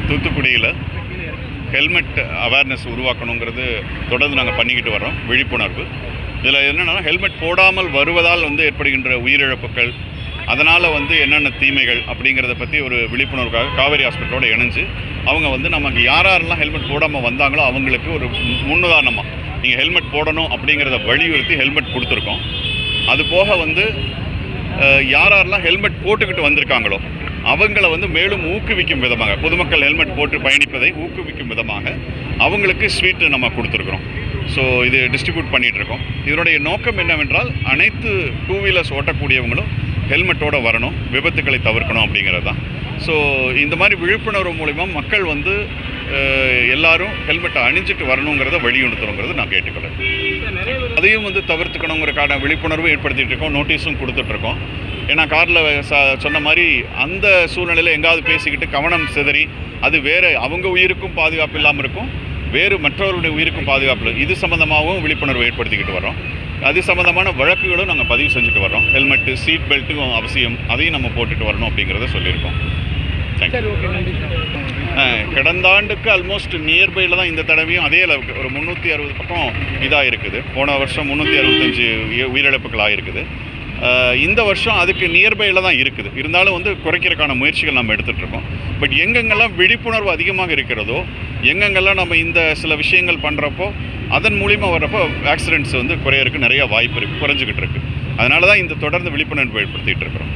தூத்துக்குடியில் helmet awareness உருவாக்கணுங்கிறது தொடர்ந்து நாங்கள் பண்ணிக்கிட்டு வரோம். விழிப்புணர்வு இதில் என்னென்னா, ஹெல்மெட் போடாமல் வருவதால் ஏற்படுகின்ற உயிரிழப்புகள், அதனால் என்னென்ன தீமைகள் அப்படிங்கிறத பற்றி ஒரு விழிப்புணர்வுக்காக காவேரி ஹாஸ்பிட்டலோடு இணைஞ்சு அவங்க நமக்கு யாரெல்லாம் ஹெல்மெட் போடாமல் வந்தாங்களோ அவங்களுக்கு ஒரு முன்னுதாரணமாக நீங்கள் ஹெல்மெட் போடணும் அப்படிங்கிறத வலியுறுத்தி ஹெல்மெட் கொடுத்துருக்கோம். அதுபோக யாரெல்லாம் ஹெல்மெட் போட்டுக்கிட்டு வந்திருக்காங்களோ அவங்கள மேலும் ஊக்குவிக்கும் விதமாக, பொதுமக்கள் ஹெல்மெட் போட்டு பயணிப்பதை ஊக்குவிக்கும் விதமாக அவங்களுக்கு ஸ்வீட்டு நம்ம கொடுத்துருக்குறோம். ஸோ இது டிஸ்ட்ரிபியூட் பண்ணிகிட்ருக்கோம். இதனுடைய நோக்கம் என்னவென்றால், அனைத்து டூ வீலர்ஸ் ஓட்டக்கூடியவங்களும் ஹெல்மெட்டோடு வரணும், விபத்துக்களை தவிர்க்கணும் அப்படிங்கிறது தான். ஸோ இந்த மாதிரி விழிப்புணர்வு மூலிமா மக்கள் எல்லாரும் ஹெல்மெட்டை அணிஞ்சிட்டு வரணுங்கிறத வலியுறுத்தணுங்கிறது நான் கேட்டுக்கிறேன். அதையும் தவிர்த்துக்கணுங்கிறக்கான விழிப்புணர்வு ஏற்படுத்திகிட்டு இருக்கோம், நோட்டீஸும் கொடுத்துட்ருக்கோம். ஏன்னா காரில் சொன்ன மாதிரி அந்த சூழ்நிலையில் எங்காவது பேசிக்கிட்டு கவனம் சிதறி அது வேறு அவங்க உயிருக்கும் பாதுகாப்பு இல்லாமல் இருக்கும், வேறு மற்றவர்களுடைய உயிருக்கும் பாதுகாப்பு, இது சம்மந்தமாகவும் விழிப்புணர்வு ஏற்படுத்திக்கிட்டு வரோம். அது சம்மந்தமான வழக்குகளும் நாங்கள் பதிவு செஞ்சுட்டு வரோம். ஹெல்மெட்டு, சீட் பெல்ட்டும் அவசியம், அதையும் நம்ம போட்டுட்டு வரணும் அப்படிங்கிறத சொல்லியிருக்கோம். தேங்க்யூ. கடந்த ஆண்டுக்கு ஆல்மோஸ்ட் நியர்பையில் தான் இந்த தடவையும் அதே அளவுக்கு ஒரு 360 பக்கம் இதாக இருக்குது. போன வருஷம் 365 உயிரிழப்புகள் ஆகிருக்குது. இந்த வருஷம் அதுக்கு நியர்பையில் தான் இருக்குது. இருந்தாலும் குறைக்கிறதுக்கான முயற்சிகள் நம்ம எடுத்துகிட்ருக்கோம். பட் எங்கெங்கெல்லாம் விழிப்புணர்வு அதிகமாக இருக்கிறதோ, எங்கெங்கெல்லாம் நம்ம இந்த சில விஷயங்கள் பண்ணுறப்போ அதன் மூலிமா வர்றப்போ ஆக்சிடென்ட்ஸ் குறையறதுக்கு நிறையா வாய்ப்பு இருக்குது, குறைஞ்சிக்கிட்டு இருக்குது. அதனால தான் இந்த தொடர்ந்து விழிப்புணர்வு ஏற்படுத்திகிட்டு இருக்கிறோம்.